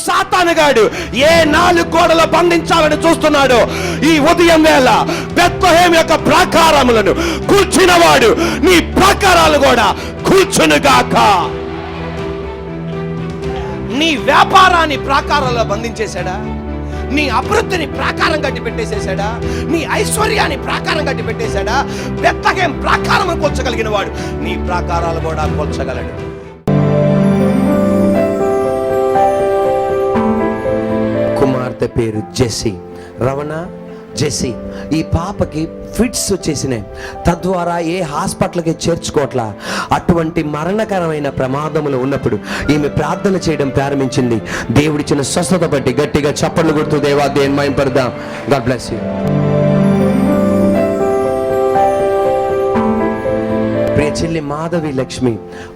సాతానుగాడు ఏ 4 గోడలు బంధించాలని చూస్తున్నాడో ఈ ఉదయం వేళ బెత్లెహేము యొక్క ప్రాకారములను కూల్చినవాడు నీ ప్రాకారాలు కూడా కూల్చునుగాక. నీ వ్యాపారాన్ని ప్రాకారంలో బంధించేశాడా? నీ అభివృద్ధిని ప్రాకారం కట్టి పెట్టేసేసాడా? నీ ఐశ్వర్యాన్ని ప్రాకారం కట్టి పెట్టేశాడా? బెత్లెహేము ప్రాకారం కూల్చగలిగిన వాడు నీ ప్రాకారాలు కూడా కూల్చగలడు. కుమార్తె పేరు జెస్సీ, రవణ జెస్సీ. ఈ పాపకి ఫిట్స్ వచ్చేసినాయి. తద్వారా ఏ హాస్పిటల్కి చేర్చుకోవట్లా. అటువంటి మరణకరమైన ప్రమాదములు ఉన్నప్పుడు ఈమె ప్రార్థన చేయడం ప్రారంభించింది. దేవుడిచ్చిన స్వస్థత బట్టి గట్టిగా చప్పట్లు కొడుతూ దేవా దేవుని మహిమపడదాం. God bless you. ప్రియ చెల్లి మాధవి లక్ష్మి,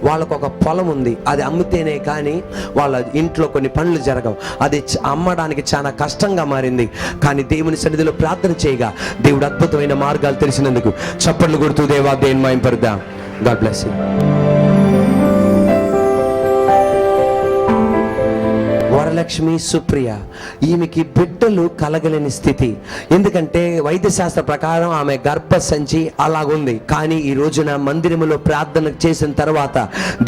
వాళ్ళకు ఒక పొలం ఉంది. అది అమ్మితేనే కానీ వాళ్ళ ఇంట్లో కొన్ని పనులు జరగవు. అది అమ్మడానికి చాలా కష్టంగా మారింది. కానీ దేవుని సన్నిధిలో ప్రార్థన చేయగా దేవుడు అద్భుతమైన మార్గాలు తెలిసినందుకు చప్పట్లు కొడుతూ దేవా దేవుని మహిమపడదాం. God bless you. Varalakshmi Supriya, ఈమెకి బిడ్డలు కలగలేని స్థితి. ఎందుకంటే వైద్యశాస్త్ర ప్రకారం ఆమె గర్భసంచి అలాగుంది. కానీ ఈ రోజున మందిరములో ప్రార్థన చేసిన తర్వాత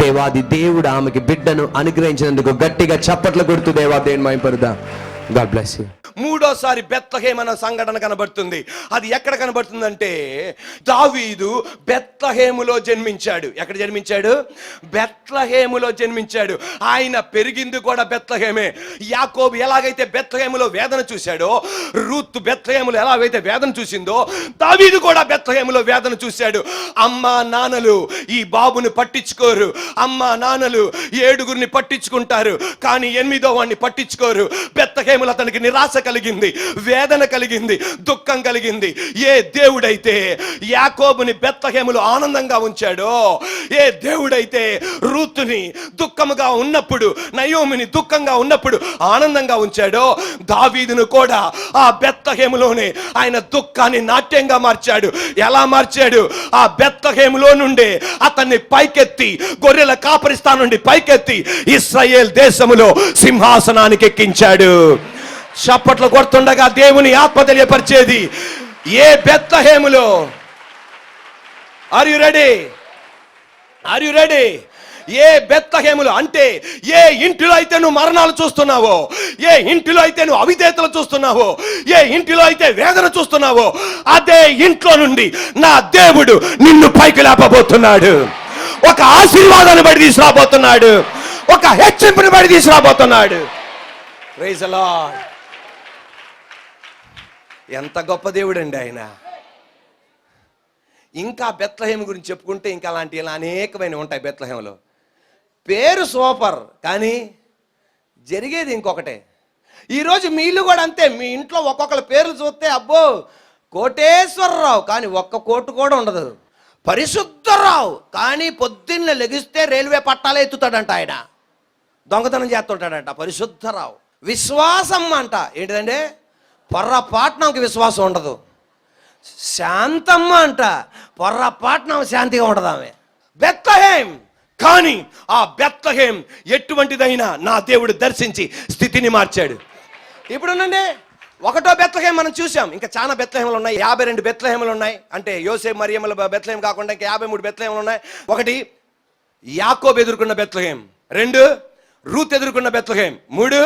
దేవాది దేవుడు ఆమెకి బిడ్డను అనుగ్రహించినందుకు గట్టిగా చప్పట్లు కొడుతూ దేవా దేవుని మహిమపడదాం. God bless you. మూడోసారి బెత్లెహేము అనే సంఘటన కనబడుతుంది. అది ఎక్కడ కనబడుతుందంటే దావీదు బెత్లెహేములో జన్మించాడు. ఎక్కడ జన్మించాడు? బెత్లెహేములో జన్మించాడు. ఆయన పెరిగింది కూడా బెత్లెహేమే. యాకోబు ఎలాగైతే బెత్లెహేములో వేదన చూశాడో, రూత్ బెత్లెహేములో ఎలాగైతే వేదన చూసిందో, దావీదు కూడా బెత్లెహేములో వేదన చూశాడు. అమ్మా నాన్నలు ఈ బాబుని పట్టించుకోరు. అమ్మా నాన్నలు 7గురిని పట్టించుకుంటారు, కానీ 8వ వాడిని పట్టించుకోరు. బెత్లెహేములో అతనికి నిరాశ కలిగింది, వేదన కలిగింది, దుఃఖం కలిగింది. ఏ దేవుడైతే యాకోబుని బెత్లెహేములో ఆనందంగా ఉంచాడో, ఏ దేవుడైతే రూతుని దుఃఖముగా ఉన్నప్పుడు, నయోమిని దుఃఖంగా ఉన్నప్పుడు ఆనందంగా ఉంచాడో, దావీదును కూడా ఆ బెత్లెహేములోనే ఆయన దుఃఖాన్ని నాట్యంగా మార్చాడు. ఎలా మార్చాడు? ఆ బెత్లెహేములో నుండి అతన్ని పైకెత్తి, గొర్రెల కాపరిస్థానం నుండి పైకెత్తి ఇశ్రాయేల్ దేశములో సింహాసనానికి ఎక్కించాడు. చప్పట్లు కొడుతుండగా దేవుని ఆత్మ తెలియపరిచేది ఏ బెత్లెహేములో. Are you ready? Are you ready? ఏ బెత్లెహేములో అంటే ఏ ఇంటిలో అయితే నువ్వు మరణాలు చూస్తున్నావో, ఏ ఇంటిలో అయితే నువ్వు అవిధేయతలు చూస్తున్నావో, ఏ ఇంటిలో అయితే వేదన చూస్తున్నావో, అదే ఇంట్లో నుండి నా దేవుడు నిన్ను పైకి లేపబోతున్నాడు. ఒక ఆశీర్వాదాన్ని బట్టి తీసుకురాబోతున్నాడు, ఒక హెచ్చింపుని బట్టి తీసుకురాబోతున్నాడు. Praise the lord. ఎంత గొప్ప దేవుడు అండి ఆయన. ఇంకా బెత్లెహేము గురించి చెప్పుకుంటే ఇంకా అలాంటి ఇలా అనేకమైన ఉంటాయి. బెత్లెహేములో పేరు సూపర్, కానీ జరిగేది ఇంకొకటే. ఈరోజు మీ ఇల్లు కూడా అంతే. మీ ఇంట్లో ఒక్కొక్కరి పేర్లు చూస్తే అబ్బో కోటేశ్వరరావు, కానీ ఒక్క కోటు కూడా ఉండదు. పరిశుద్ధరావు, కానీ పొద్దున్న లెగిస్తే రైల్వే పట్టాలే ఎత్తుతాడంట ఆయన, దొంగతనం చేస్తుంటాడంట. పరిశుద్ధరావు. విశ్వాసం అంట ఏంటిదంటే పొర్రపాట్నంకి విశ్వాసం ఉండదు. శాంతమ్మ అంట పొర్రపాట్నం శాంతిగా ఉండదు ఆమె. బెత్లెహేము, కానీ ఆ బెత్లెహేము ఎటువంటిదైనా నా దేవుడు దర్శించి స్థితిని మార్చాడు. ఇప్పుడునండి 1వ బెత్లెహేము మనం చూసాం. ఇంకా చాలా బెత్లెహేములు ఉన్నాయి. 52 బెత్లెహేములు ఉన్నాయి. అంటే యోసేపు మరియమ్మల బెత్లెహేము కాకుండా ఇంకా 53 బెత్లెహేములు ఉన్నాయి. 1 యాకోబు ఎదుర్కొన్న బెత్లెహేము, 2 రూత్ ఎదుర్కొన్న బెత్లెహేము, 3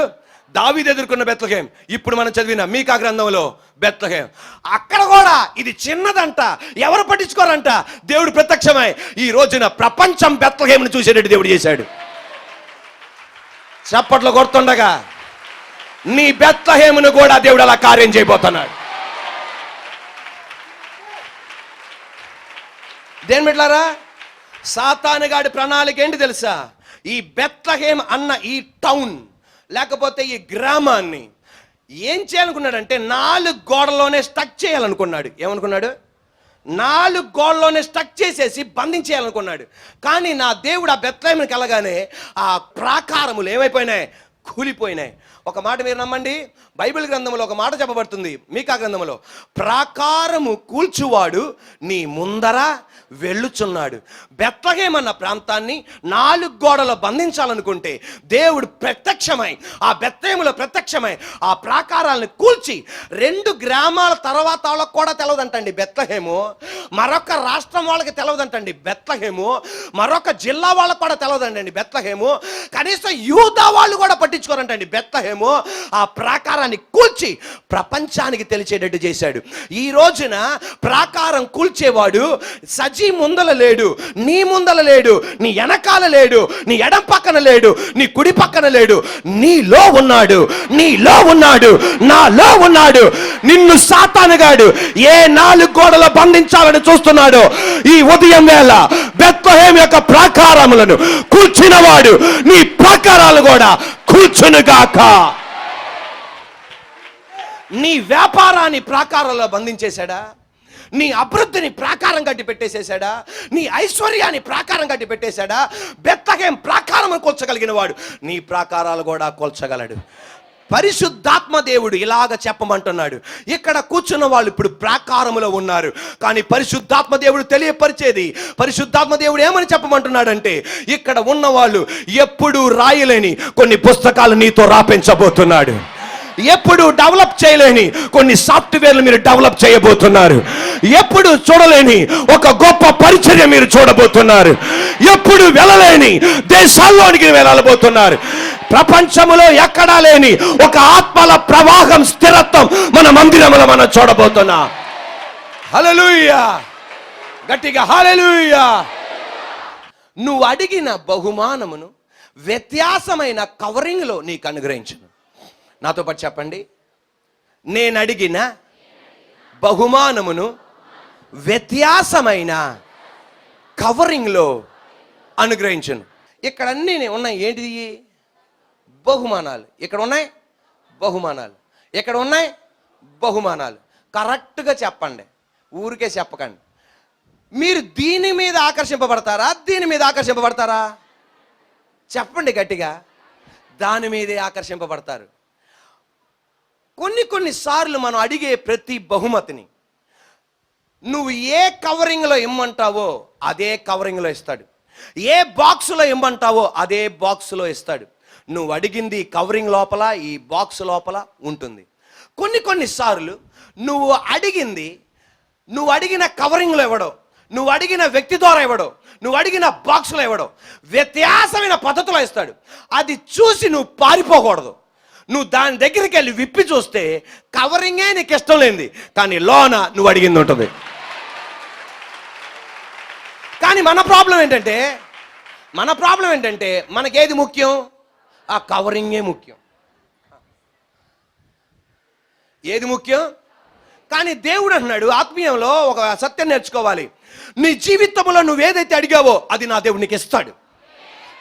దావీదు ఎదుర్కొన్న బెత్లెహేము. ఇప్పుడు మనం చదివిన మీకా గ్రంథంలో బెత్లెహేము. అక్కడ కూడా ఇది చిన్నదంట, ఎవరు పట్టించుకోరంట. దేవుడు ప్రత్యక్షమై ఈ రోజున ప్రపంచం బెత్లెహేమును చూసేటట్టు దేవుడు చేశాడు. చప్పట్లు కొడుతుండగా నీ బెత్లెహేమును కూడా దేవుడు అలా కార్యం చేయబోతున్నాడు. దేని బిడ్డలారా, సాతానుగాడి ప్రణాళిక ఏంటి తెలుసా? ఈ బెత్లెహేము అన్న ఈ టౌన్ లేకపోతే ఈ గ్రామాన్ని ఏం చేయాలనుకున్నాడంటే 4 గోడల్లోనే స్టక్ చేయాలనుకున్నాడు. ఏమనుకున్నాడు? 4 గోడల్లోనే స్టక్ చేసేసి బంధించేయాలనుకున్నాడు. కానీ నా దేవుడు ఆ బెత్లెహేముకి వెళ్ళగానే ఆ ప్రాకారములు ఏమైపోయినాయి? కూలిపోయినాయి. ఒక మాట మీరు నమ్మండి, బైబిల్ గ్రంథంలో ఒక మాట చెప్పబడుతుంది, మీకా గ్రంథంలో, ప్రాకారము కూల్చువాడు నీ ముందర వెళ్ళుచున్నాడు. బెత్లెహేము అన్న ప్రాంతాన్ని 4 గోడలు బంధించాలనుకుంటే దేవుడు ప్రత్యక్షమై, ఆ బెత్లెహేములో ప్రత్యక్షమై ఆ ప్రాకారాలను కూల్చి 2 గ్రామాల తర్వాత వాళ్ళకు కూడా తెలవదంటండి బెత్లెహేము, మరొక రాష్ట్రం వాళ్ళకి తెలవదంటండి బెత్లెహేము, మరొక జిల్లా వాళ్ళకు కూడా తెలవదండి బెత్లెహేము, కనీసం యూదా వాళ్ళు కూడా పట్టించుకోరంటండి బెత్లెహేము. ఆ ప్రాకారాన్ని కూల్చి ప్రపంచానికి తెలిసేటట్టు చేశాడు. ఈ రోజున ప్రాకారం కూల్చేవాడు సజీ ముందల లేడు, నీ ముందల లేడు, నీ వెనకాల లేడు, నీ ఎడం పక్కన లేడు, నీ కుడి పక్కన లేడు, నీలో ఉన్నాడు, నీలో ఉన్నాడు, నాలో ఉన్నాడు. నిన్ను సాతానుగాడు ఏ 4 గోడలు బంధించాలని చూస్తున్నాడో ఈ ఉదయం వేళ బెత్లెహేము యొక్క ప్రాకారములను కూల్చినవాడు నీ ప్రాకారాలు కూడా కూల్చునుగాక. నీ వ్యాపారాన్ని ప్రాకారంలో బంధించేశాడా? నీ అభివృద్ధిని ప్రాకారం కట్టి పెట్టేసేశాడా? నీ ఐశ్వర్యాన్ని ప్రాకారం కట్టి పెట్టేశాడా? బెత్లెహేము ప్రాకారం కూల్చగలిగిన వాడు నీ ప్రాకారాలు కూడా కూల్చగలడు. పరిశుద్ధాత్మ దేవుడు ఇలాగ చెప్పమంటున్నాడు. ఇక్కడ కూర్చున్న వాళ్ళు ఇప్పుడు ప్రాకారములో ఉన్నారు, కానీ పరిశుద్ధాత్మ దేవుడు తెలియపరిచేది, పరిశుద్ధాత్మ దేవుడు ఏమని చెప్పమంటున్నాడంటే, ఇక్కడ ఉన్న వాళ్ళు ఎప్పుడు రాయలేని కొన్ని పుస్తకాలు నీతో రాపించబోతున్నాడు. ఎప్పుడు డెవలప్ చేయలేని కొన్ని సాఫ్ట్వేర్లు మీరు డెవలప్ చేయబోతున్నారు. ఎప్పుడు చూడలేని ఒక గొప్ప పరిచర్య మీరు చూడబోతున్నారు. ఎప్పుడు వెళ్ళలేని దేశాల్లోనికి వెళ్ళబోతున్నారు. ప్రపంచంలో ఎక్కడా లేని ఒక ఆత్మల ప్రవాహం, స్థిరత్వం మన మందిరంలో మనం చూడబోతున్నాం. హల్లెలూయా, గట్టిగా హల్లెలూయా. నువ్వు అడిగిన బహుమానమును వ్యత్యాసమైన కవరింగ్లో నీకు అనుగ్రహించును. నాతో పాటు చెప్పండి, నేను అడిగిన బహుమానమును వ్యత్యాసమైన కవరింగ్లో అనుగ్రహించును. ఇక్కడ అన్నీ ఉన్నాయి. ఏంటిది? బహుమానాలు. ఇక్కడ ఉన్నాయి బహుమానాలు, ఇక్కడ ఉన్నాయి బహుమానాలు. కరెక్ట్గా చెప్పండి, ఊరికే చెప్పకండి. మీరు దీని మీద ఆకర్షింపబడతారా, దీని మీద ఆకర్షింపబడతారా? చెప్పండి గట్టిగా. దాని మీదే ఆకర్షింపబడతారు. కొన్నిసార్లు మనం అడిగే ప్రతి బహుమతిని నువ్వు ఏ కవరింగ్లో ఇమ్మంటావో అదే కవరింగ్లో ఇస్తాడు. ఏ బాక్సులో ఇమ్మంటావో అదే బాక్సులో ఇస్తాడు. నువ్వు అడిగింది కవరింగ్ లోపల, ఈ బాక్స్ లోపల ఉంటుంది. కొన్నిసార్లు నువ్వు అడిగిన కవరింగ్లో ఇవ్వడం, నువ్వు అడిగిన వ్యక్తి ద్వారా ఇవ్వడం, నువ్వు అడిగిన బాక్స్లో ఇవ్వడం వ్యత్యాసమైన పద్ధతిలో ఇస్తాడు. అది చూసి నువ్వు పారిపోకూడదు. నువ్వు దాని దగ్గరికి వెళ్ళి విప్పి చూస్తే కవరింగే నీకు ఇష్టం లేనిది, కానీ లోన నువ్వు అడిగింది ఉంటుంది. కానీ మన ప్రాబ్లం ఏంటంటే మనకేది ముఖ్యం? ఆ కవరింగే ముఖ్యం. ఏది ముఖ్యం? కానీ దేవుడు అన్నాడు, ఆత్మీయంలో ఒక సత్యం నేర్చుకోవాలి. నీ జీవితంలో నువ్వేదైతే అడిగావో అది నా దేవుడు నీకు ఇస్తాడు.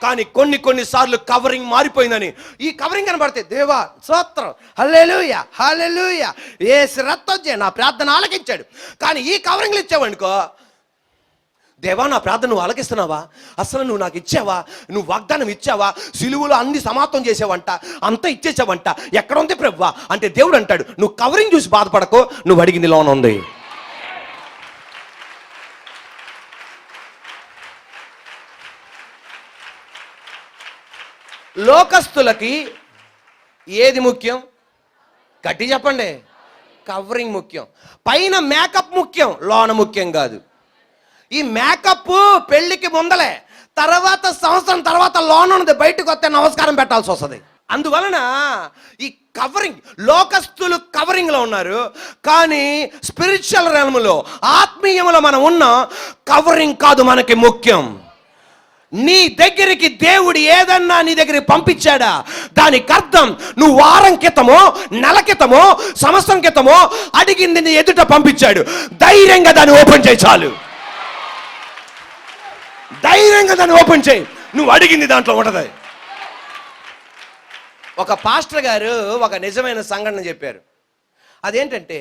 కానీ కొన్నిసార్లు కవరింగ్ మారిపోయిందని, ఈ కవరింగ్ కనబడితే దేవా స్తోత్రం, హల్లెలూయా హల్లెలూయా, యేసు రక్తం నా ప్రార్థన ఆలకించాడు. కానీ ఈ కవరింగ్లు ఇచ్చావనుకో, దేవా నా ప్రార్థన నువ్వు ఆలకిస్తున్నావా? అసలు నువ్వు నాకు ఇచ్చావా? నువ్వు వాగ్దానం ఇచ్చావా? సిలువలో అన్ని సమాప్తం చేసావంట, అంతా ఇచ్చేసావంట, ఎక్కడ ఉంది ప్రభువా అంటే దేవుడు అంటాడు, నువ్వు కవరింగ్ చూసి బాధపడకో, నువ్వు అడిగింది లోన ఉంది. లోకస్తులకి ఏది ముఖ్యం? గట్టి చెప్పండి. కవరింగ్ ముఖ్యం. పైన మేకప్ ముఖ్యం, లోన ముఖ్యం కాదు. ఈ మేకప్ పెళ్లికి ముందలే, తర్వాత సంవత్సరం తర్వాత లోన ఉన్నది బయటకు వస్తే నమస్కారం పెట్టాల్సి వస్తుంది. అందువలన ఈ కవరింగ్, లోకస్తులు కవరింగ్లో ఉన్నారు, కానీ స్పిరిచువల్ రెల్మ్లో, ఆత్మీయంలో మనం ఉన్న కవరింగ్ కాదు మనకి ముఖ్యం. నీ దగ్గరికి దేవుడు ఏదన్నా నీ దగ్గరికి పంపించాడా, దానికి అర్థం నువ్వు వారం క్రితమో, నెల క్రితమో, సంవత్సరం క్రితమో అడిగింది నీ ఎదుట పంపించాడు. ధైర్యంగా దాన్ని ఓపెన్ చేయి. చాలు, ధైర్యంగా దాన్ని ఓపెన్ చేయి. నువ్వు అడిగింది దాంట్లో ఉంటది. ఒక పాస్టర్ గారు ఒక నిజమైన సంఘటన చెప్పారు. అదేంటంటే,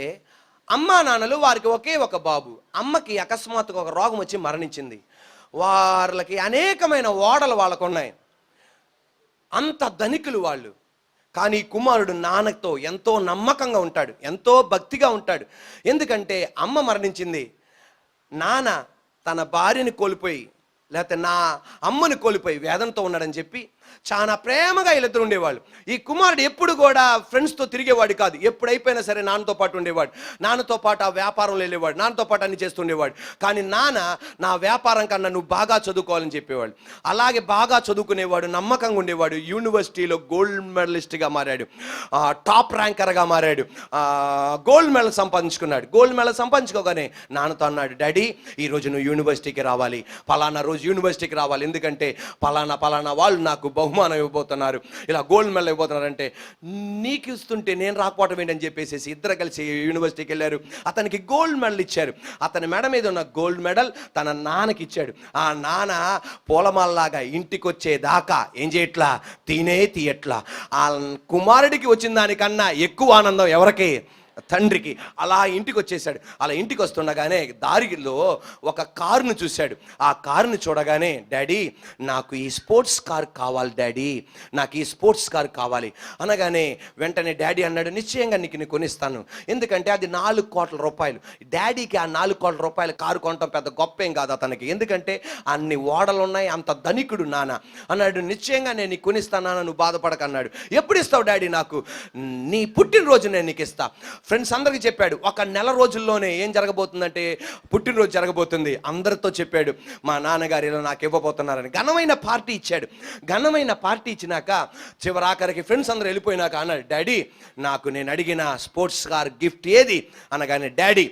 అమ్మా నాన్నలు వారికి ఒకే ఒక బాబు. అమ్మకి అకస్మాత్తుగా ఒక రోగం వచ్చి మరణించింది. వాళ్ళకి అనేకమైన ఓడలు వాళ్ళకు ఉన్నాయి. అంత ధనికులు వాళ్ళు. కానీ ఈ కుమారుడు నాన్నతో ఎంతో నమ్మకంగా ఉంటాడు, ఎంతో భక్తిగా ఉంటాడు. ఎందుకంటే అమ్మ మరణించింది, నాన్న తన భార్యని కోల్పోయి లేకపోతే నా అమ్మని కోల్పోయి వేదనతో ఉన్నాడని చెప్పి చాలా ప్రేమగా వీళ్ళిద్దరు ఉండేవాళ్ళు. ఈ కుమారుడు ఎప్పుడు కూడా ఫ్రెండ్స్తో తిరిగేవాడు కాదు. ఎప్పుడైపోయినా సరే నాన్నతో పాటు ఉండేవాడు, నాన్నతో పాటు ఆ వ్యాపారంలో వెళ్ళేవాడు, నాన్నతో పాటు అన్ని చేస్తుండేవాడు. కానీ నాన్న నా వ్యాపారం కన్నా నువ్వు బాగా చదువుకోవాలని చెప్పేవాడు. అలాగే బాగా చదువుకునేవాడు, నమ్మకంగా ఉండేవాడు. యూనివర్సిటీలో గోల్డ్ మెడలిస్ట్గా మారాడు, టాప్ ర్యాంకర్గా మారాడు, గోల్డ్ మెడల్ సంపాదించుకున్నాడు. గోల్డ్ మెడల్ సంపాదించుకోగానే నాన్నతో అన్నాడు, డాడీ ఈరోజు నువ్వు యూనివర్సిటీకి రావాలి, పలానా రోజు యూనివర్సిటీకి రావాలి, ఎందుకంటే పలానా వాళ్ళు నాకు బహుమానం ఇవ్వబోతున్నారు, ఇలా గోల్డ్ మెడల్ ఇవ్వబోతున్నారంటే నీకు ఇస్తుంటే నేను రాకపోవటం ఏంటని చెప్పేసి ఇద్దరు కలిసి యూనివర్సిటీకి వెళ్ళారు. అతనికి గోల్డ్ మెడల్ ఇచ్చారు. అతని మెడ మీద ఉన్న గోల్డ్ మెడల్ తన నాన్నకి ఇచ్చాడు. ఆ నాన్న పూలమాలలాగా ఇంటికి వచ్చేదాకా ఏం చేయట్లా, తీయట్లా. ఆ కుమారుడికి వచ్చిన దానికన్నా ఎక్కువ ఆనందం ఎవరికి? తండ్రికి. అలా ఇంటికి వచ్చేసాడు. అలా ఇంటికి వస్తుండగానే దారిలో ఒక కారును చూశాడు. ఆ కారును చూడగానే, డాడీ నాకు ఈ స్పోర్ట్స్ కార్ కావాలి డాడీ, నాకు ఈ స్పోర్ట్స్ కార్ కావాలి అనగానే వెంటనే డాడీ అన్నాడు, నిశ్చయంగా నీకు నేను కొనిస్తాను, ఎందుకంటే అది 4 కోట్ల రూపాయలు. డాడీకి ఆ 4 కోట్ల రూపాయల కారు కొనటం పెద్ద గొప్ప ఏం కాదు అతనికి, ఎందుకంటే అన్ని ఓడలు ఉన్నాయి, అంత ధనికుడు నాన్న. అన్నాడు, నిశ్చయంగా నేను నీకు కొనిస్తానా, నువ్వు బాధపడకన్నాడు. ఎప్పుడు ఇస్తావు డాడీ? నాకు నీ పుట్టినరోజు నేను నీకు ఇస్తా. ఫ్రెండ్స్ అందరికీ చెప్పాడు. 1 నెల రోజుల్లోనే ఏం జరగబోతుందంటే పుట్టినరోజు జరగబోతుంది. అందరితో చెప్పాడు, మా నాన్నగారు ఇలా నాకు ఇవ్వబోతున్నారని. ఘనమైన పార్టీ ఇచ్చాడు. ఘనమైన పార్టీ ఇచ్చినాక చివరాఖరికి ఫ్రెండ్స్ అందరూ వెళ్ళిపోయినాక అన్నాడు, డాడీ నాకు నేను అడిగిన స్పోర్ట్స్ కార్ గిఫ్ట్ ఏది అనగానే డాడీ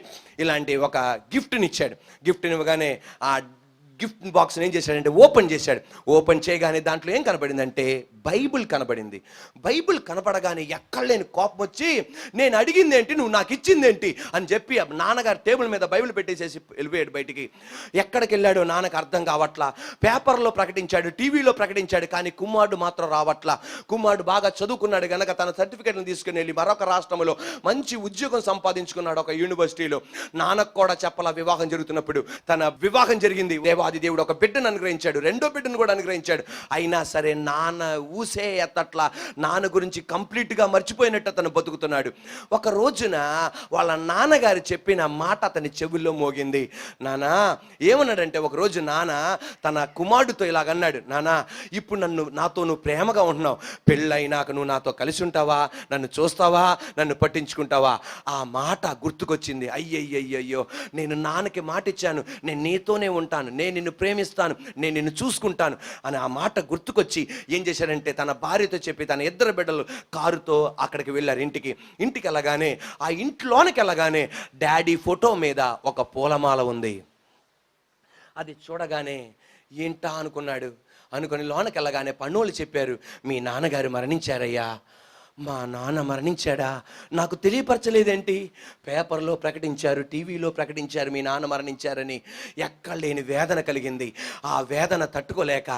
ఇలాంటి ఒక గిఫ్ట్ని ఇచ్చాడు. గిఫ్ట్ని ఇవ్వగానే ఆ గిఫ్ట్ బాక్స్ని ఏం చేశాడంటే ఓపెన్ చేశాడు. ఓపెన్ చేయగానే దాంట్లో ఏం కనబడిందంటే బైబిల్ కనబడింది. బైబిల్ కనపడగానే ఎక్కడలేని కోపం వచ్చి, నేను అడిగింది ఏంటి, నువ్వు నాకు ఇచ్చింది ఏంటి అని చెప్పి నాన్నగారు టేబుల్ మీద బైబిల్ పెట్టేసేసి వెళ్ళిపోయాడు బయటికి. ఎక్కడికి వెళ్ళాడో నాన్నకు అర్థం కావట్లా. పేపర్లో ప్రకటించాడు, టీవీలో ప్రకటించాడు, కానీ కుమారుడు మాత్రం రావట్లా. కుమారుడు బాగా చదువుకున్నాడు కనుక తన సర్టిఫికేట్ని తీసుకుని వెళ్ళి మరొక రాష్ట్రంలో మంచి ఉద్యోగం సంపాదించుకున్నాడు, ఒక యూనివర్సిటీలో. నాన్నకు కూడా చెప్పలా వివాహం జరుగుతున్నప్పుడు. తన వివాహం జరిగింది. దేవాది దేవుడు ఒక బిడ్డను అనుగ్రహించాడు, 2వ బిడ్డను కూడా అనుగ్రహించాడు. అయినా సరే నాన్న ఊసే ఎత్తట్లా, నాన్న గురించి కంప్లీట్గా మర్చిపోయినట్టు అతను బతుకుతున్నాడు. ఒక రోజున వాళ్ళ నాన్నగారు చెప్పిన మాట అతని చెవుల్లో మోగింది. నాన్న ఏమన్నాడంటే, ఒక రోజు నాన్న తన కుమారుడితో ఇలాగన్నాడు, నాన్న ఇప్పుడు నాతో నువ్వు ప్రేమగా ఉంటున్నావు, పెళ్ళైనాక నువ్వు నాతో కలిసి ఉంటావా, నన్ను చూస్తావా, నన్ను పట్టించుకుంటావా? ఆ మాట గుర్తుకొచ్చింది. అయ్యయ్యయ్యో, నేను నాన్నకి మాట ఇచ్చాను, నేను నీతోనే ఉంటాను, నేను నిన్ను ప్రేమిస్తాను, నేను నిన్ను చూసుకుంటాను అని ఆ మాట గుర్తుకొచ్చి ఏం చేశాడంటే తన భార్యతో చెప్పి తన 2 బిడ్డలు కారుతో అక్కడికి వెళ్ళారు. ఇంటికి వెళ్ళగానే ఆ ఇంట్లోనికి వెళ్ళగానే డాడీ ఫోటో మీద ఒక పూలమాల ఉంది. అది చూడగానే ఏంటా అనుకుని లోనకి వెళ్ళగానే పనోళ్ళు చెప్పారు, మీ నాన్నగారు మరణించారయ్యా. మా నాన్న మరణించాడా? నాకు తెలియపరచలేదేంటి? పేపర్లో ప్రకటించారు, టీవీలో ప్రకటించారు మీ నాన్న మరణించారని. ఎక్కడ లేని వేదన కలిగింది. ఆ వేదన తట్టుకోలేక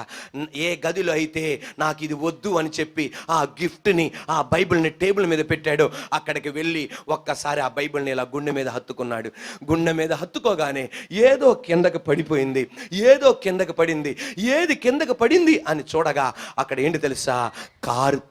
ఏ గదిలో అయితే నాకు ఇది వద్దు అని చెప్పి ఆ గిఫ్ట్ని, ఆ బైబిల్ని టేబుల్ మీద పెట్టాడో అక్కడికి వెళ్ళి ఒక్కసారి ఆ బైబిల్ని ఇలా గుండె మీద హత్తుకున్నాడు. గుండె మీద హత్తుకోగానే ఏదో కిందకు పడిపోయింది, ఏదో కిందకు పడింది. ఏది కిందకు పడింది అని చూడగా అక్కడ ఏంటి తెలుసా? కారు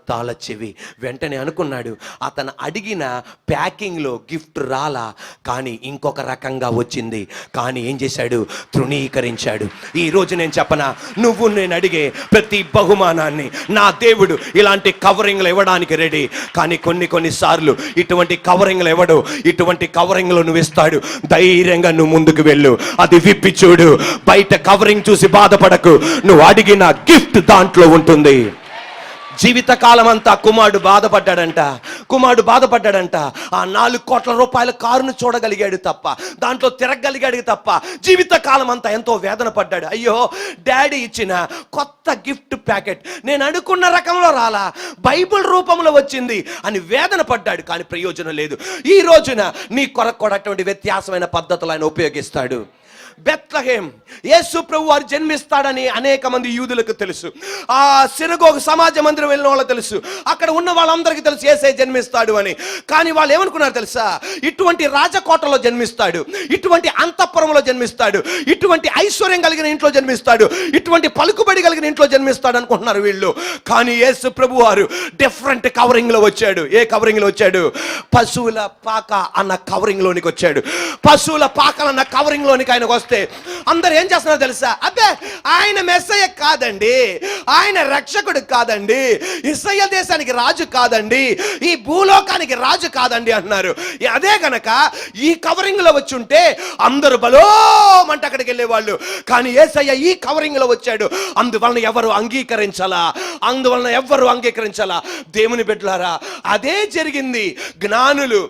తాళ చెవి. వెంటనే అనుకున్నాడు, అతను అడిగిన ప్యాకింగ్లో గిఫ్ట్ రాలా, కానీ ఇంకొక రకంగా వచ్చింది. కానీ ఏం చేశాడు? తృణీకరించాడు. ఈరోజు నేను చెప్పనా, నువ్వు నేను అడిగే ప్రతి బహుమానాన్ని నా దేవుడు ఇలాంటి కవరింగ్లు ఇవ్వడానికి రెడీ. కానీ కొన్నిసార్లు ఇటువంటి కవరింగ్లు ఇవ్వడు, ఇటువంటి కవరింగ్లు నువ్వు ఇస్తాడు. ధైర్యంగా నువ్వు ముందుకు వెళ్ళు, అది విప్పి చూడు. బయట కవరింగ్ చూసి బాధపడకు, నువ్వు అడిగిన గిఫ్ట్ దాంట్లో ఉంటుంది. జీవితకాలం అంతా కుమారుడు బాధపడ్డాడంట. ఆ 4 కోట్ల రూపాయల కారును చూడగలిగాడు తప్ప, దాంట్లో తిరగగలిగాడు తప్ప, జీవితకాలం అంతా ఎంతో వేదన పడ్డాడు. అయ్యో, డాడీ ఇచ్చిన కొత్త గిఫ్ట్ ప్యాకెట్ నేను అనుకున్న రకంలో రాలా, బైబిల్ రూపంలో వచ్చింది అని వేదన పడ్డాడు. కానీ ప్రయోజనం లేదు. ఈ రోజున నీ కొరకు కూడా అటువంటి వ్యత్యాసమైన పద్ధతులు ఆయన ఉపయోగిస్తాడు. బెత్లెహేం, యేసు ప్రభు వారు జన్మిస్తాడని అనేక మంది యూదులకు తెలుసు. ఆ సినగోగు సమాజ మందిరం వెళ్ళిన వాళ్ళకి తెలుసు, అక్కడ ఉన్న వాళ్ళందరికీ తెలుసు యేసయ్య జన్మిస్తాడు అని. కానీ వాళ్ళు ఏమనుకున్నారు తెలుసా? ఇటువంటి రాజకోటలో జన్మిస్తాడు, ఇటువంటి అంతఃపురంలో జన్మిస్తాడు, ఇటువంటి ఐశ్వర్యం కలిగిన ఇంట్లో జన్మిస్తాడు, ఇటువంటి పలుకుబడి కలిగిన ఇంట్లో జన్మిస్తాడు అనుకుంటున్నారు వీళ్ళు. కానీ యేసు ప్రభు వారు డిఫరెంట్ కవరింగ్ లో వచ్చాడు. ఏ కవరింగ్ లో వచ్చాడు? పశువుల పాక అన్న కవరింగ్ లోనికి వచ్చాడు. పశువుల పాకలన్న కవరింగ్ లోనికి ఆయనకు వస్తే అందరు ఏం చేస్తున్నారు తెలుసా? అబ్బే, ఆయన మెస్సయ్య కాదండి, ఆయన రక్షకుడు కాదండి, ఇశ్రాయేలు దేశానికి రాజు కాదండి, ఈ భూలోకానికి రాజు కాదండి అంటున్నారు. అదే గనక ఈ కవరింగ్ లో వచ్చి ఉంటే అందరూ బలోమంటే అక్కడికి వెళ్ళేవాళ్ళు. కానీ యేసయ్య ఈ కవరింగ్ లో వచ్చాడు. అందువలన ఎవరు అంగీకరించాలా? దేవుని బిడ్డలారా, అదే జరిగింది. జ్ఞానులు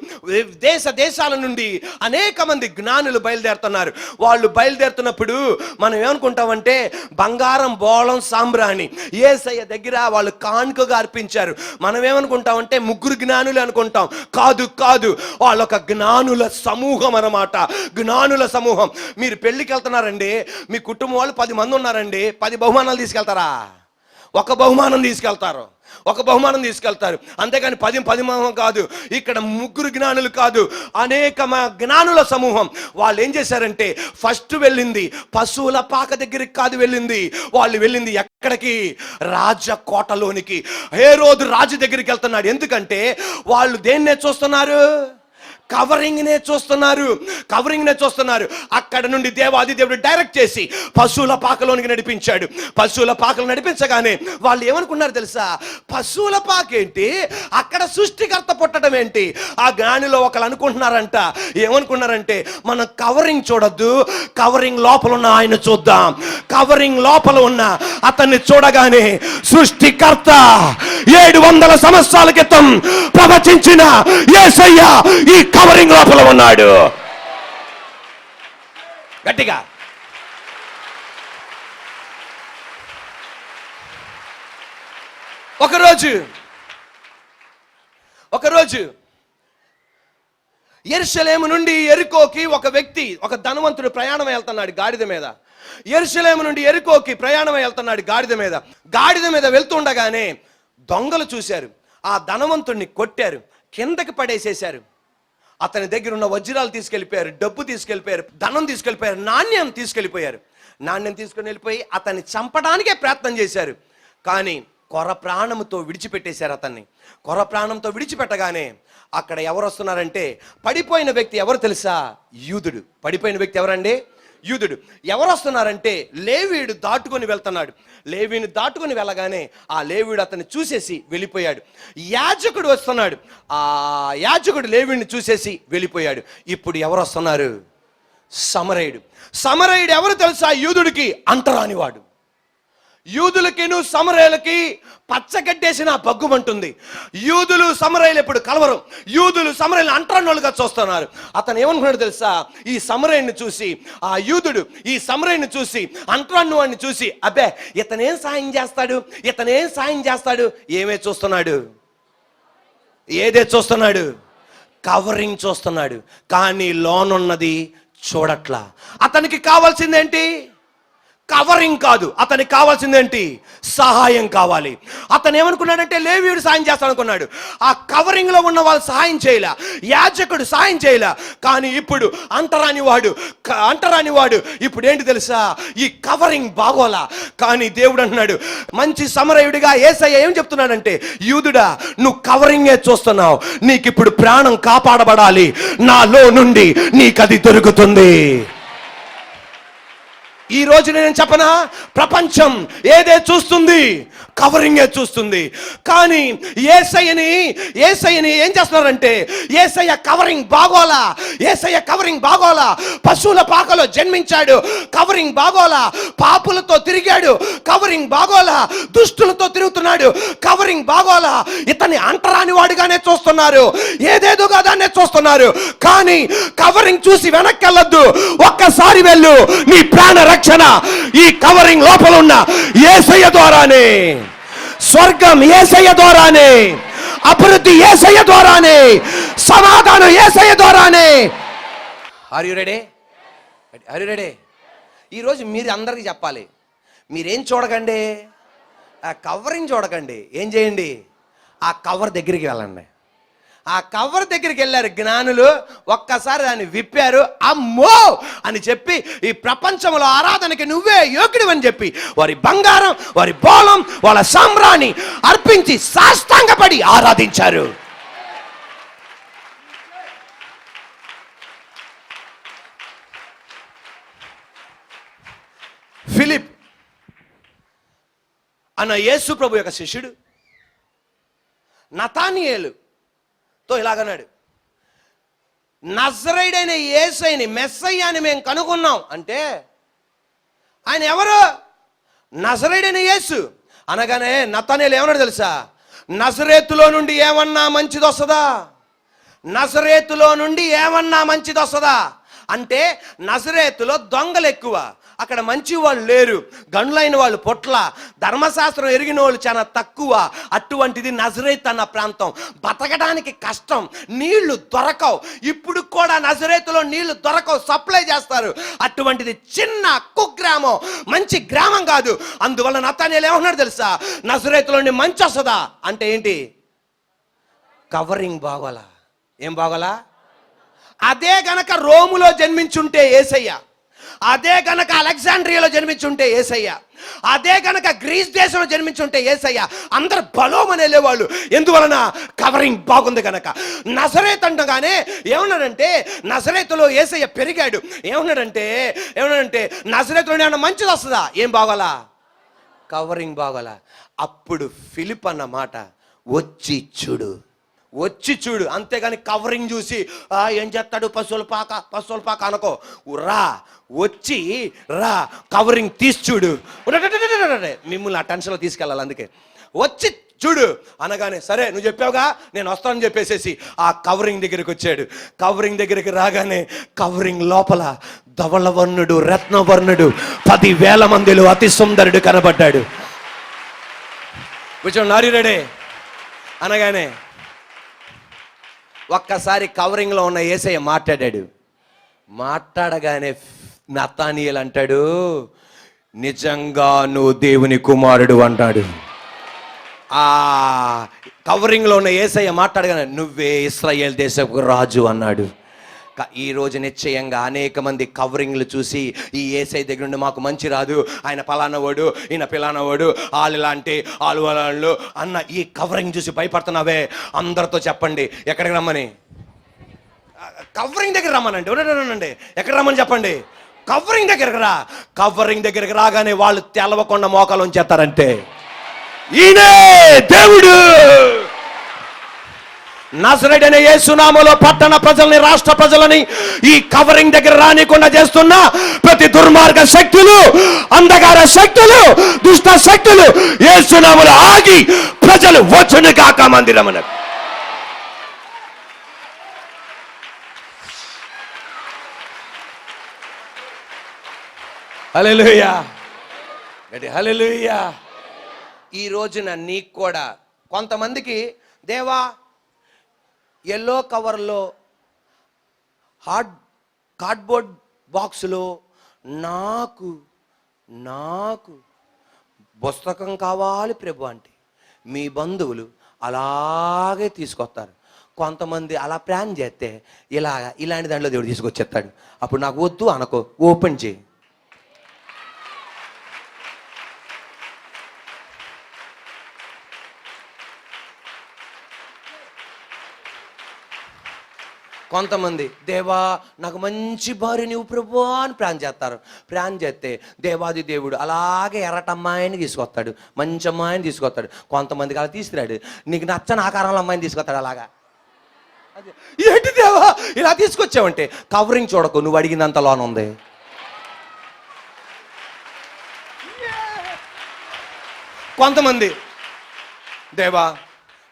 దేశాల నుండి అనేక మంది జ్ఞానులు బయలుదేరుతున్నారు. వాళ్ళు బయలుదేరుతున్నప్పుడు మనం ఏమనుకుంటామంటే బంగారం, బోళం, సాంబ్రాణి యేసయ్య దగ్గర వాళ్ళు కానుకగా అర్పించారు. మనం ఏమనుకుంటామంటే ముగ్గురు జ్ఞానులు అనుకుంటాం. కాదు, వాళ్ళు ఒక జ్ఞానుల సమూహం అన్నమాట. జ్ఞానుల సమూహం. మీరు పెళ్లికి వెళ్తున్నారండి, మీ కుటుంబం వాళ్ళు 10 మంది ఉన్నారండి, 10 బహుమానాలు తీసుకెళ్తారా? ఒక బహుమానం తీసుకెళ్తారు, అంతేగాని 10 కాదు. ఇక్కడ ముగ్గురు జ్ఞానులు కాదు, అనేక జ్ఞానుల సమూహం. వాళ్ళు ఏం చేశారంటే ఫస్ట్ వెళ్ళింది పశువుల పాక దగ్గరికి కాదు వెళ్ళింది, వాళ్ళు వెళ్ళింది ఎక్కడికి? రాజకోటలోనికి. హేరోదు రాజు దగ్గరికి వెళ్తున్నాడు. ఎందుకంటే వాళ్ళు దేన్నే చూస్తున్నారు? కవరింగ్ నే చూస్తున్నారు. అక్కడ నుండి దేవాది దేవుడు డైరెక్ట్ చేసి పశువుల పాకలోనికి నడిపించాడు. పశువుల పాకలు నడిపించగానే వాళ్ళు ఏమనుకున్నారు తెలుసా? పశువుల పాక ఏంటి, అక్కడ సృష్టికర్త పుట్టడం ఏంటి? ఆ జ్ఞానిలో ఒకరు అనుకుంటున్నారంట. ఏమనుకున్నారంటే మనం కవరింగ్ చూడొద్దు, కవరింగ్ లోపల ఉన్న ఆయన చూద్దాం. కవరింగ్ లోపల ఉన్న అతన్ని చూడగానే సృష్టికర్త 700 సంవత్సరాల క్రితం ప్రవచించిన యేసయ్య ఈ కవరింగ్ లోపల ఉన్నాడు. గట్టిగా ఒకరోజు యెరూషలేము నుండి యెరికోకి ఒక వ్యక్తి, ఒక ధనవంతుడు ప్రయాణం వెళ్తున్నాడు గాడిద మీద. యెరూషలేము నుండి యెరికోకి ప్రయాణం వెళ్తున్నాడు గాడిద మీద వెళ్తుండగానే దొంగలు చూశారు. ఆ ధనవంతుడిని కొట్టారు, కిందకి పడేసేశారు. అతని దగ్గర ఉన్న వజ్రాలు తీసుకెళ్ళిపోయారు, డబ్బు తీసుకెళ్ళిపోయారు, ధనం తీసుకెళ్ళిపోయారు, నాణ్యం తీసుకెళ్ళిపోయారు. నాణ్యం తీసుకుని వెళ్ళిపోయి అతన్ని చంపడానికే ప్రయత్నం చేశారు. కానీ కొర ప్రాణంతో విడిచిపెట్టేశారు అతన్ని. కొర ప్రాణంతో విడిచిపెట్టగానే అక్కడ ఎవరు వస్తున్నారంటే పడిపోయిన వ్యక్తి ఎవరు తెలుసా? యూదుడు. పడిపోయిన వ్యక్తి ఎవరండి? యూదుడు. ఎవరు వస్తున్నారంటే లేవీయుడు దాటుకొని వెళ్తున్నాడు. లేవీని దాటుకొని వెళ్ళగానే ఆ లేవీయుడు అతన్ని చూసేసి వెళ్ళిపోయాడు. యాజకుడు వస్తున్నాడు. ఆ యాజకుడు లేవీని చూసేసి వెళ్ళిపోయాడు. ఇప్పుడు ఎవరు వస్తున్నారు? సమరయుడు ఎవరు తెలుసా? యూదుడికి అంటరానివాడు. యూదులకిను సమరయులకి పచ్చగడ్డేసిన బగ్గుమంటుంది. యూదులు సమరయులు ఎప్పుడు కలవరం. యూదులు సమరయులు అంటరానోళ్ళుగా చూస్తున్నారు. అతను ఏమనుకున్నాడు తెలుసా? ఈ సమరయుని చూసి, ఆ యూదుడు ఈ సమరయుని చూసి, అంటరాను వాడిని చూసి, అబ్బే ఇతనేం సాయం చేస్తాడు? ఏమే చూస్తున్నాడు? ఏదే చూస్తున్నాడు? కవరింగ్ చూస్తున్నాడు. కానీ లోనున్నది చూడట్లా. అతనికి కావాల్సిందేంటి? కవరింగ్ కాదు, అతనికి కావాల్సిందేంటి? సహాయం కావాలి. అతను ఏమనుకున్నాడంటే లేవీయుడు సాయం చేస్తాడనుకున్నాడు. ఆ కవరింగ్ లో ఉన్న వాళ్ళు సహాయం చేయలే, యాజకుడు సాయం చేయలే. కానీ ఇప్పుడు అంటరాని వాడు ఇప్పుడు ఏంటి తెలుసా? ఈ కవరింగ్ బాగోలా. కానీ దేవుడు అంటున్నాడు, మంచి సమరయుడిగా యేసయ్య ఏం చెప్తున్నాడంటే, యూదుడా నువ్వు కవరింగే చూస్తున్నావు, నీకు ఇప్పుడు ప్రాణం కాపాడబడాలి, నాలో నుండి నీకు అది దొరుకుతుంది. ఈ రోజు నేను చెప్పనా, ప్రపంచం ఏదే చూస్తుంది? కవరింగే చూస్తుంది. కానీ యేసయ్యని ఏం చేస్తున్నారంటే, యేసయ్య కవరింగ్ బాగోలా. పశువుల పాకలో జన్మించాడు, కవరింగ్ బాగోలా. పాపులతో తిరిగాడు, కవరింగ్ బాగోలా. దుష్టులతో తిరుగుతున్నాడు, కవరింగ్ బాగోలా. ఇతన్ని అంటరాని వాడిగానే చూస్తున్నారు, ఏదేదోగా దాన్నే చూస్తున్నారు. కానీ కవరింగ్ చూసి వెనక్కి వెళ్ళొద్దు, ఒక్కసారి వెళ్ళు. నీ ప్రాణ రక్షణ ఈ కవరింగ్ లోపల ఉన్న యేసయ్య ద్వారానే. స్వర్గం యేసయ్య ద్వారానే, అభివృద్ధి యేసయ్య ద్వారానే, సమాధానం యేసయ్య ద్వారానే. Are you ready? ఈరోజు మీరు అందరికీ చెప్పాలి, మీరేం చూడకండి, ఆ కవరింగ్ చూడకండి, ఏం చేయండి, ఆ కవర్ దగ్గరికి వెళ్ళండి. ఆ కవర్ దగ్గరికి వెళ్ళారు జ్ఞానులు, ఒక్కసారి దాన్ని విప్పారు, అమ్మో అని చెప్పి ఈ ప్రపంచంలో ఆరాధనకి నువ్వే యోగ్యుడు అని చెప్పి వారి బంగారం, వారి బోళం, వాళ్ళ సామ్రాణి అర్పించి సాష్టాంగపడి ఆరాధించారు. ఫిలిప్ అన్న యేసు ప్రభు యొక్క శిష్యుడు నతానియేలుతో ఇలాగన్నాడు, నజరేయుడైన యేసయ్యని, మెస్సయ్యాని మేము కనుగొన్నాం అంటే ఆయన ఎవరు? నజరేయుడైన యేసు అనగానే నతానియేలు ఏమన్నాడు తెలుసా? నజరేతులో నుండి ఏమన్నా మంచిది వస్తుందా? నజరేతులో నుండి ఏమన్నా మంచిది వస్తుందా అంటే నజరేతులో దొంగలు ఎక్కువ, అక్కడ మంచి వాళ్ళు లేరు, గనులైన వాళ్ళు పొట్ల, ధర్మశాస్త్రం ఎరిగిన వాళ్ళు చాలా తక్కువ. అటువంటిది నజరేత్ అన్న ప్రాంతం, బతకడానికి కష్టం, నీళ్లు దొరకవు. ఇప్పుడు కూడా నజరేతులో నీళ్లు దొరకవు, సప్లై చేస్తారు. అటువంటిది చిన్న కుగ్రామం, మంచి గ్రామం కాదు. అందువల్ల నతానియేలు ఏమన్నాడు తెలుసా? నజరేతులో నుండి మంచి వస్తుందా అంటే ఏంటి? కవరింగ్ బాగోలా. ఏం బాగోలా? అదే గనక రోములో జన్మించుంటే యేసయ్య, అదే గనక అలెగ్జాండ్రియాలో జన్మించుంటే యేసయ్య, అదే గనక గ్రీస్ దేశంలో జన్మించుంటే యేసయ్య, అందరు బలోమని వెళ్ళేవాళ్ళు. ఎందువలన? కవరింగ్ బాగుంది గనక. నజరేత్ అంటగానే ఏమన్నాడంటే, నజరేతులో యేసయ్య పెరిగాడు. ఏమన్నాడంటే నజరేతులో ఏమన్నా మంచిది వస్తుందా? ఏం బాగోలా? కవరింగ్ బాగోలా. అప్పుడు ఫిలిప్ అన్న మాట, వచ్చి చూడు, వచ్చి చూడు, అంతేగాని కవరింగ్ చూసి ఏం చేస్తాడు పశువుల పాక అనుకో. రా, వచ్చి రా, కవరింగ్ తీసి చూడు. మిమ్మల్ని ఆ టెన్షన్లో తీసుకెళ్ళాలి. అందుకే వచ్చి చూడు అనగానే, సరే నువ్వు చెప్పావుగా నేను వస్తానని చెప్పేసేసి ఆ కవరింగ్ దగ్గరికి వచ్చాడు. కవరింగ్ దగ్గరికి రాగానే కవరింగ్ లోపల ధవళవర్ణుడు, రత్నవర్ణుడు, 10,000 మందిలో అతి సుందరుడు కనబడ్డాడు. కొంచెం నారీరెడే అనగానే ఒక్కసారి కవరింగ్లో ఉన్న యేసయ్య మాట్లాడాడు. మాట్లాడగానే నతానియేలు అంటాడు, నిజంగా నువ్వు దేవుని కుమారుడు అంటాడు. ఆ కవరింగ్లో ఉన్న యేసయ్య మాట్లాడగానే, నువ్వే ఇశ్రాయేల్ దేశపు రాజు అన్నాడు. ఈ రోజు నిశ్చయంగా అనేక మంది కవరింగ్లు చూసి ఈ యేసయ్య దగ్గర నుండి మాకు మంచి రాదు, ఆయన పలానవాడు, ఈయన పిలానవాడు, వాళ్ళు ఇలాంటి వాళ్ళు అన్న ఈ కవరింగ్ చూసి భయపడుతున్నావే, అందరితో చెప్పండి ఎక్కడికి రమ్మని, కవరింగ్ దగ్గర రమ్మనండి. ఉండండి, ఎక్కడ రమ్మని చెప్పండి, కవరింగ్ దగ్గరకు రా. కవరింగ్ దగ్గరికి రాగానే వాళ్ళు తెలవకుండా మోకాలు ఉంచేస్తారంటే ఈయనే దేవుడు. నజరేయుడైన యేసు నామములో పట్టణ ప్రజల్ని, రాష్ట్ర ప్రజలని ఈ కవరింగ్ దగ్గర రానికుండా చేస్తున్న ప్రతి దుర్మార్గ శక్తులు, అంధకార శక్తులు, దుష్ట శక్తులు యేసు నామములో ఆగి ప్రజలు వచ్చును కాక మందిరమున. హల్లెలూయా, హల్లెలూయా. ఈ రోజున నీకు కూడా కొంతమందికి, దేవా ఎల్లో కవర్లో కార్డ్బోర్డ్ బాక్సులో నాకు పుస్తకం కావాలి ప్రభు అంటే మీ బంధువులు అలాగే తీసుకొస్తారు. కొంతమంది అలా ప్లాన్ చేస్తే ఇలాంటి దాంట్లో దేవుడు తీసుకొచ్చేస్తాడు. అప్పుడు నాకు వద్దు అనుకో, ఓపెన్ చేయి. కొంతమంది, దేవా నాకు మంచి భార్య నీవు ప్రభు అని ప్లాన్ చేస్తారు. ప్లాన్ చేస్తే దేవాది దేవుడు అలాగే ఎర్రటమ్మాయిని తీసుకొస్తాడు, మంచి అమ్మాయిని తీసుకొస్తాడు. కొంతమందికి అలా తీసుకురాడు, నీకు నచ్చని ఆకారంలో అమ్మాయిని తీసుకొస్తాడు. అలాగా ఏంటి దేవా ఇలా తీసుకొచ్చావంటే, కవరింగ్ చూడకు, నువ్వు అడిగినంత లోన్ ఉంది. కొంతమంది, దేవా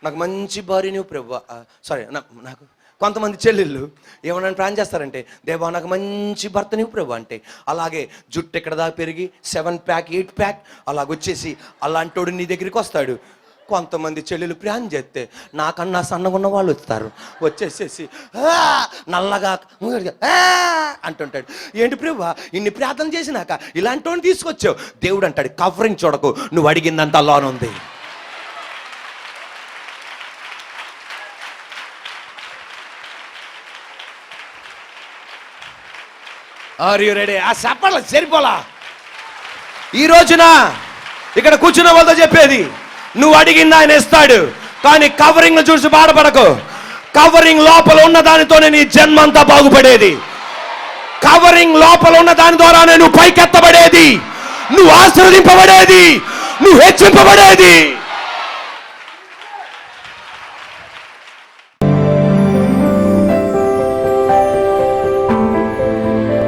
నాకు మంచి భార్య నీవు ప్రభు, సారీ నాకు కొంతమంది చెల్లెళ్ళు ఏమన్నా ప్లాన్ చేస్తారంటే, దేవా నాకు మంచి భర్త నీవు ప్రభు అంటే అలాగే జుట్టు ఎక్కడ దాకా పెరిగి 7 ప్యాక్ 8 ప్యాక్ అలాగొచ్చేసి అలాంటోడు నీ దగ్గరికి వస్తాడు. కొంతమంది చెల్లెలు ప్రాణం చేస్తే నాకన్నా సన్నగా ఉన్న వాళ్ళు వస్తారు, వచ్చేసేసి "ఆ, నల్లగా ఆ" అంటుంటాడు. ఏంటి ప్రభువా ఇన్ని ప్రార్థన చేసినాక ఇలాంటి వాడిని తీసుకొచ్చావు? దేవుడు అంటాడు, కవరింగ్ చూడకు, నువ్వు అడిగిందంతా లోనుంది. Are you ready? ఆ చెప్పాలి సరిపోలా. ఈ రోజున ఇక్కడ కూర్చున్న వాళ్ళతో చెప్పేది, నువ్వు అడిగింది ఆయన ఇస్తాడు, కానీ కవరింగ్ చూసి బాధపడకు. కవరింగ్ లోపల ఉన్న దానితోనే నీ జన్మంతా బాగుపడేది. కవరింగ్ లోపల ఉన్న దాని ద్వారానే నువ్వు పైకెత్తబడేది, నువ్వు ఆశీర్వదింపబడేది, నువ్వు హెచ్చింపబడేది.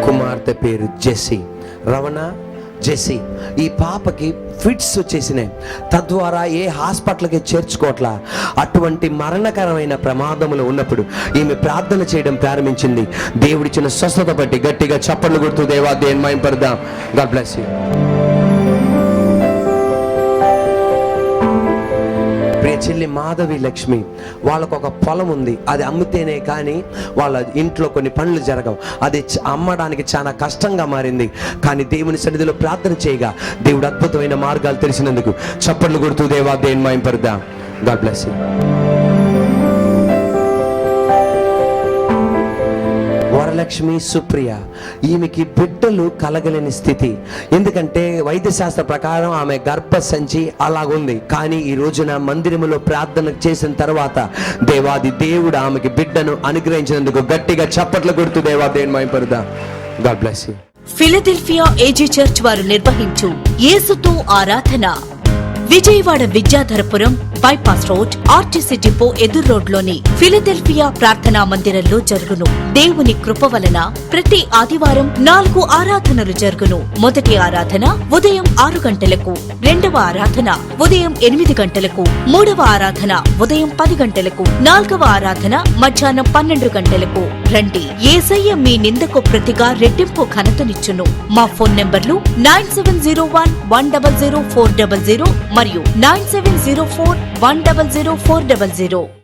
కుమార్తె పేరు జెస్సీ, రవణ జెస్సీ. ఈ పాపకి ఫిట్స్ వచ్చేసినాయి, తద్వారా ఏ హాస్పిటల్కి చేర్చుకోవట్లా. అటువంటి మరణకరమైన ప్రమాదములు ఉన్నప్పుడు ఈమె ప్రార్థన చేయడం ప్రారంభించింది. దేవుడిచ్చిన స్వస్థత బట్టి గట్టిగా చప్పట్లు కొడుతూ దేవా దేవుని మహిమపడదాం. God bless you. ప్రియ చెల్లి మాధవి లక్ష్మి, వాళ్ళకు ఒక పొలం ఉంది, అది అమ్మితేనే కానీ వాళ్ళ ఇంట్లో కొన్ని పనులు జరగవు. అది అమ్మడానికి చాలా కష్టంగా మారింది. కానీ దేవుని సన్నిధిలో ప్రార్థన చేయగా దేవుడు అద్భుతమైన మార్గాలు తెలిసినందుకు చప్పట్లు కొడుతూ దేవా దేవుని మహిమపడదాం. God bless you. Varalakshmi Supriya, ఈమెకి బిడ్డలు కలగలేని స్థితి. ఎందుకంటే వైద్యశాస్త్ర ప్రకారం ఆమె గర్భసంచి అలాగుంది. కానీ ఈ రోజున మందిరములో ప్రార్థన చేసిన తర్వాత దేవాది దేవుడు ఆమెకి బిడ్డను అనుగ్రహించినందుకు గట్టిగా చప్పట్లు కొడుతూ దేవా దేవుని మహిమపడదాం. God bless you. Philadelphia AG church వారు నిర్వహించు యేసుతో ఆరాధన Vijayawada Vidyadharapuram bypass road RTC depot ఎదురు రోడ్లోని ఫిలదెల్ఫియా ప్రార్థనా మందిరంలో జరుగును. దేవుని కృప వలన ప్రతి ఆదివారం 4 ఆరాధనలు జరుగును. మొదటి ఆరాధన ఉదయం 6 గంటలకు, రెండవ ఆరాధన ఉదయం 8 గంటలకు, మూడవ ఆరాధన ఉదయం 10 గంటలకు, నాల్గవ ఆరాధన మధ్యాహ్నం 12 గంటలకు. రండి, యేసయ్య మీ నిందకు ప్రతిగా రెట్టింపు ఘనతనిచ్చును. మా ఫోన్ నంబర్లు 9701100400 మరియు 9704100400.